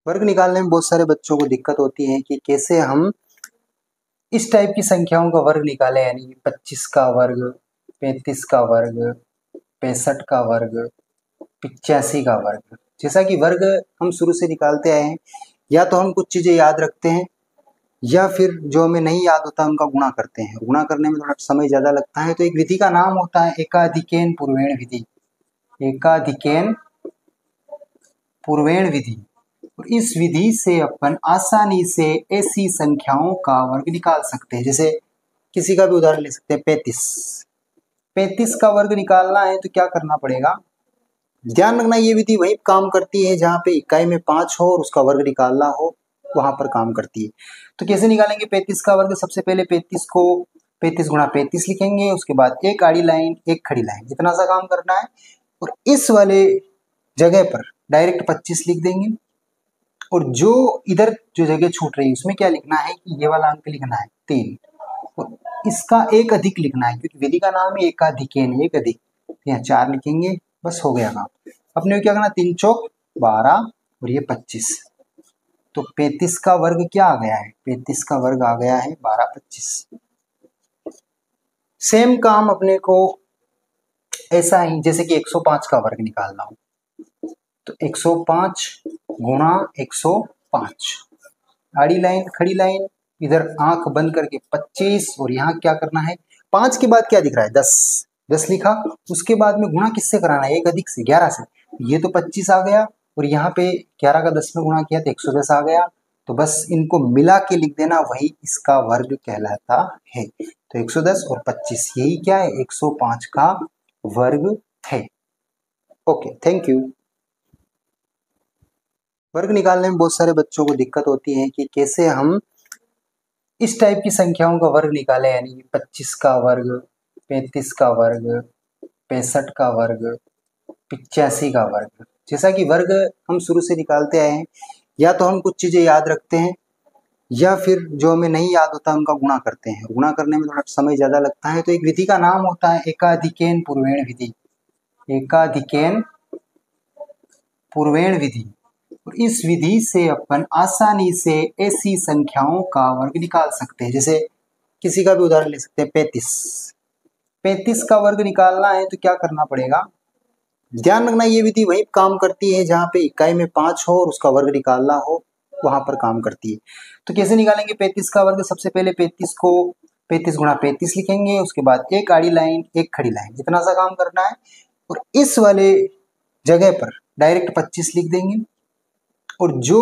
वर्ग निकालने में बहुत सारे बच्चों को दिक्कत होती है कि कैसे हम इस टाइप की संख्याओं का वर्ग निकालें, यानी 25 का वर्ग, 35 का वर्ग, 65 का वर्ग, 85 का वर्ग। जैसा कि वर्ग हम शुरू से निकालते आए हैं, या तो हम कुछ चीजें याद रखते हैं या फिर जो हमें नहीं याद होता उनका गुणा करते हैं। गुणा करने में थोड़ा समय ज्यादा लगता है, तो एक विधि का नाम होता है एकाधिकेन पूर्वेण विधि। एकाधिकेन पूर्वेण विधि। और इस विधि से अपन आसानी से ऐसी संख्याओं का वर्ग निकाल सकते हैं। जैसे किसी का भी उदाहरण ले सकते हैं, 35 का वर्ग निकालना है तो क्या करना पड़ेगा। ध्यान रखना, ये विधि वही काम करती है जहां पे इकाई में 5 हो और उसका वर्ग निकालना हो, वहां पर काम करती है। तो कैसे निकालेंगे 35 का वर्ग। सबसे पहले 35 को 35 गुणा 35 लिखेंगे, उसके बाद एक आड़ी लाइन एक खड़ी लाइन, इतना सा काम करना है। और इस वाले जगह पर डायरेक्ट 25 लिख देंगे, और जो इधर जो जगह छूट रही है उसमें क्या लिखना है कि ये वाला अंक लिखना है 3, और इसका एक अधिक लिखना है, क्योंकि विधि का नाम है एकाधिकेन, एक अधिक। यहाँ 4 लिखेंगे, बस हो गया काम। अपने क्या करना, 3 चौक 12 और ये 25। तो 35 का वर्ग क्या आ गया है, 35 का वर्ग आ गया है 12 25। सेम काम अपने को ऐसा ही जैसे कि 105 का वर्ग निकालना हो, तो 105 गुणा 105, आड़ी लाइन खड़ी लाइन, इधर आंख बंद करके 25, और यहाँ क्या करना है, 5 के बाद क्या दिख रहा है 10 लिखा। उसके बाद में गुणा किससे कराना है, एक अधिक से 11 से। ये तो 25 आ गया, और यहाँ पे 11 का 10 में गुणा किया तो 110 आ गया। तो बस इनको मिला के लिख देना, वही इसका वर्ग कहलाता है। तो 110 और 25 यही क्या है, 105 का वर्ग है। Okay, thank you. वर्ग निकालने में बहुत सारे बच्चों को दिक्कत होती है कि कैसे हम इस टाइप की संख्याओं का वर्ग निकालें, यानी 25 का वर्ग, 35 का वर्ग, 65 का वर्ग, 85 का वर्ग। जैसा कि वर्ग हम शुरू से निकालते आए हैं, या तो हम कुछ चीजें याद रखते हैं या फिर जो हमें नहीं याद होता उनका गुणा करते हैं। गुणा करने में थोड़ा समय ज्यादा लगता है, तो एक विधि का नाम होता है एकाधिकेन पूर्वेण विधि। एकाधिकेन पूर्वेण विधि। और इस विधि से अपन आसानी से ऐसी संख्याओं का वर्ग निकाल सकते हैं। जैसे किसी का भी उदाहरण ले सकते हैं, 35 का वर्ग निकालना है तो क्या करना पड़ेगा। ध्यान रखना, ये विधि वही काम करती है जहां पे इकाई में 5 हो और उसका वर्ग निकालना हो, वहां पर काम करती है। तो कैसे निकालेंगे 35 का वर्ग। सबसे पहले 35 को 35 गुणा 35 लिखेंगे, उसके बाद एक आड़ी लाइन एक खड़ी लाइन, इतना सा काम करना है। और इस वाले जगह पर डायरेक्ट 25 लिख देंगे, और जो